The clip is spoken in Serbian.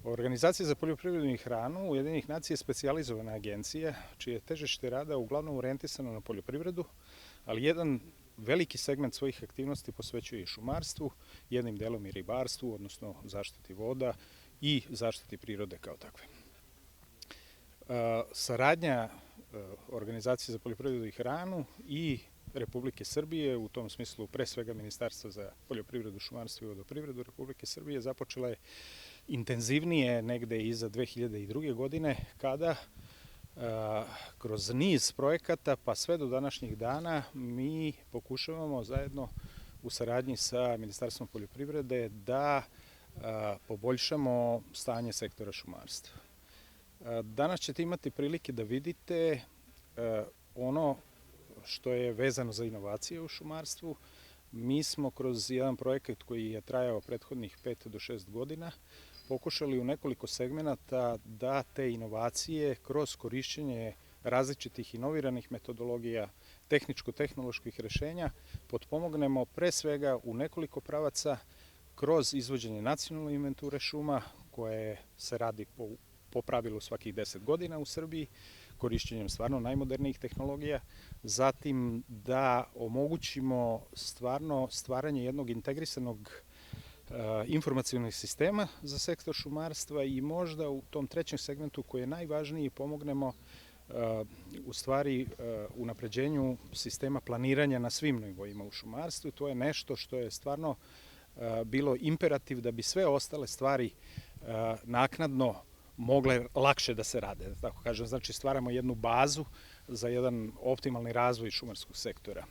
Organizacija za poljoprivredu i hranu Ujedinjenih nacija je specijalizovana agencija čije je težište rada uglavnom orijentisano na poljoprivredu, ali jedan veliki segment svojih aktivnosti posvećuje i šumarstvu, jednim delom i ribarstvu, odnosno zaštiti voda i zaštiti prirode kao takve. Saradnja Organizacije za poljoprivredu i hranu i Republike Srbije, u tom smislu pre svega Ministarstva za poljoprivredu, šumarstvo i vodoprivredu Republike Srbije, započela je intenzivnije negde iza 2002. godine, kada kroz niz projekata pa sve do današnjih dana mi pokušavamo zajedno u saradnji sa Ministarstvom poljoprivrede da poboljšamo stanje sektora šumarstva. Danas ćete imati prilike da vidite ono što je vezano za inovacije u šumarstvu. Mi smo kroz jedan projekat koji je trajao prethodnih 5 do 6 godina pokušali u nekoliko segmenata da te inovacije kroz korišćenje različitih inoviranih metodologija, tehničko-tehnoloških rešenja potpomognemo pre svega u nekoliko pravaca kroz izvođenje nacionalne inventure šuma koje se radi po pravilu svakih 10 godina u Srbiji, korišćenjem stvarno najmodernijih tehnologija, zatim da omogućimo stvarno stvaranje jednog integrisanog informacionih sistema za sektor šumarstva i možda u tom trećem segmentu koji je najvažniji pomognemo u stvari unapređenju sistema planiranja na svim nivoima u šumarstvu. To je nešto što je stvarno bilo imperativ da bi sve ostale stvari naknadno mogle lakše da se rade, da tako kažem. Znači stvaramo jednu bazu za jedan optimalni razvoj šumarskog sektora.